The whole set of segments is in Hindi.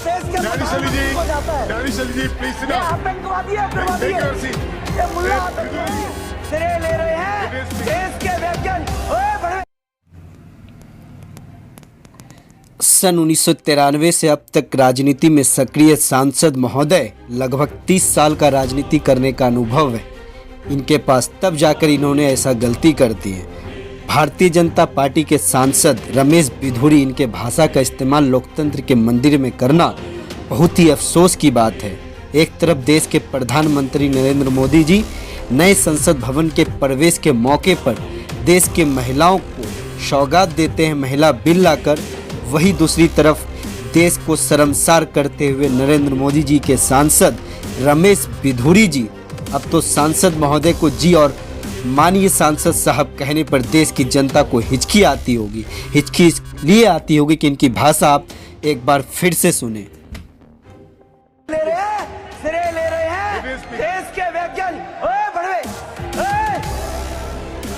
देश के प्रधानमंत्री को जाता है। ये आतंकवादी है, उग्रवादी है। ये मुल्ला आतंकवादी सिरे ले रहे हैं देश के वैज्ञानिक। सन 1993 से अब तक राजनीति में सक्रिय सांसद महोदय लगभग 30 साल का राजनीति करने का अनुभव है इनके पास, तब जाकर इन्होंने ऐसा गलती कर दी है। भारतीय जनता पार्टी के सांसद रमेश बिधूड़ी इनके भाषा का इस्तेमाल लोकतंत्र के मंदिर में करना बहुत ही अफसोस की बात है। एक तरफ देश के प्रधानमंत्री नरेंद्र मोदी जी नए संसद भवन के प्रवेश के मौके पर देश के महिलाओं को सौगात देते हैं महिला बिल लाकर, वही दूसरी तरफ देश को शर्मसार करते हुए नरेंद्र मोदी जी के सांसद रमेश बिधूड़ी जी अब तो सांसद महोदय को जी और माननीय सांसद साहब कहने पर देश की जनता को हिचकी आती होगी। हिचकी इसलिए आती होगी कि इनकी भाषा आप एक बार फिर से सुने। सिरे ले रहे हैं देश के वैज्ञानिक। ओए बड़वे,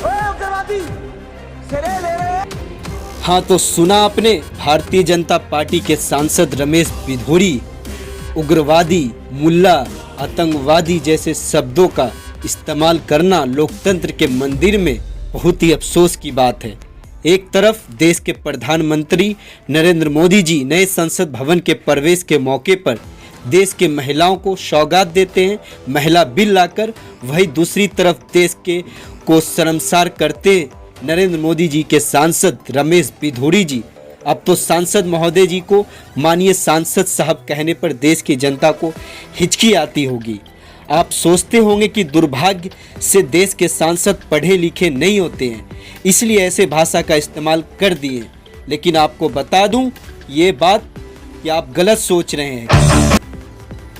ओए उग्रवादी सिरे ले रहे हैं। हाँ तो सुना आपने, भारतीय जनता पार्टी के सांसद रमेश बिधूड़ी उग्रवादी, मुल्ला, आतंकवादी जैसे शब्दों का इस्तेमाल करना लोकतंत्र के मंदिर में बहुत ही अफसोस की बात है। एक तरफ देश के प्रधानमंत्री नरेंद्र मोदी जी नए संसद भवन के प्रवेश के मौके पर देश के महिलाओं को सौगात देते हैं महिला बिल लाकर, वही दूसरी तरफ देश के को शर्मसार करते नरेंद्र मोदी जी के सांसद रमेश बिधूड़ी जी अब तो सांसद महोदय जी को माननीय सांसद साहब कहने पर देश की जनता को हिचकी आती होगी। आप सोचते होंगे कि दुर्भाग्य से देश के सांसद पढ़े लिखे नहीं होते हैं इसलिए ऐसे भाषा का इस्तेमाल कर दिए, लेकिन आपको बता दूं ये बात कि आप गलत सोच रहे हैं।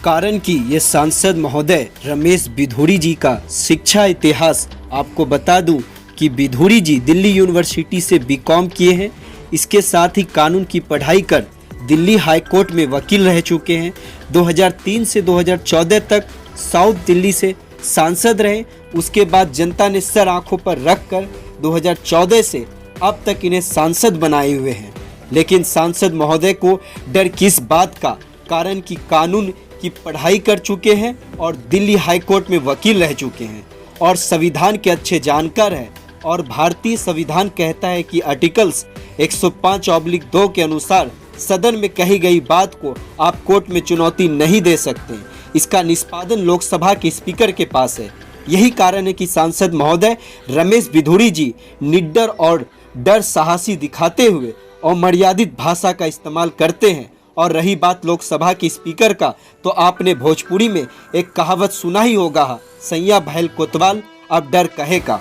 कारण कि ये सांसद महोदय रमेश बिधूड़ी जी का शिक्षा इतिहास आपको बता दूं कि बिधूड़ी जी दिल्ली यूनिवर्सिटी से बीकॉम किए हैं, इसके साथ ही कानून की पढ़ाई कर दिल्ली हाई कोर्ट में वकील रह चुके हैं। 2003 से 2014 तक साउथ दिल्ली से सांसद रहे, उसके बाद जनता ने सर आंखों पर रखकर 2014 से अब तक इन्हें सांसद बनाए हुए हैं। लेकिन सांसद महोदय को डर किस बात का, कारण कि कानून की पढ़ाई कर चुके हैं और दिल्ली हाई कोर्ट में वकील रह चुके हैं और संविधान के अच्छे जानकार हैं। और भारतीय संविधान कहता है कि आर्टिकल्स 105/2 के अनुसार सदन में कही गई बात को आप कोर्ट में चुनौती नहीं दे सकते। इसका निष्पादन लोकसभा के स्पीकर के पास है। यही कारण है कि सांसद महोदय रमेश बिधूड़ी जी निडर और डर साहसी दिखाते हुए अमर्यादित भाषा का इस्तेमाल करते हैं। और रही बात लोकसभा के स्पीकर का, तो आपने भोजपुरी में एक कहावत सुना ही होगा, सैया भैल कोतवाल अब डर कहेगा।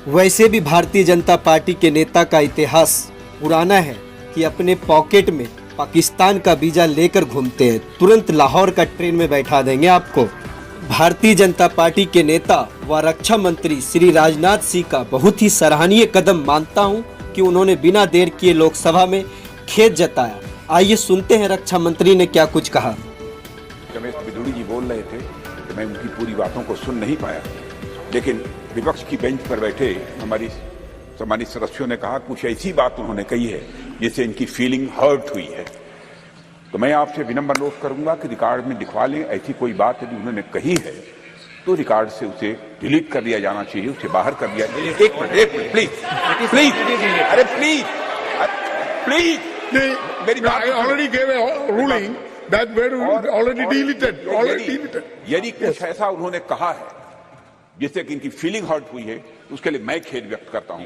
वैसे भी भारतीय जनता पार्टी के नेता का इतिहास पुराना है कि अपने पॉकेट में पाकिस्तान का वीजा लेकर घूमते हैं, तुरंत लाहौर का ट्रेन में बैठा देंगे आपको। भारतीय जनता पार्टी के नेता व रक्षा मंत्री श्री राजनाथ सिंह का बहुत ही सराहनीय कदम मानता हूं कि उन्होंने बिना देर किए लोकसभा में खेद जताया। आइए सुनते हैं रक्षा मंत्री ने क्या कुछ कहा। रमेश बिधूड़ी जी बोल रहे थे कि मैं उनकी पूरी बातों को सुन नहीं पाया, लेकिन विपक्ष की बेंच पर बैठे हमारी सम्मानित सदस्यों ने कहा कुछ ऐसी बात उन्होंने कही है जिससे इनकी फीलिंग हर्ट हुई है। तो मैं आपसे विनम्र अनुरोध करूंगा कि रिकॉर्ड में लिखवा लें, ऐसी कोई बात यदि उन्होंने कही है तो रिकॉर्ड से उसे डिलीट कर दिया जाना चाहिए, उसे बाहर कर दिया। एक मिनट प्लीज प्लीज, अरे प्लीज प्लीज, मेरी बात already gave a ruling that were already deleted. यदि कुछ ऐसा उन्होंने कहा है जिससे कि इनकी फीलिंग हर्ट हुई है, उसके लिए मैं खेद व्यक्त करता हूं।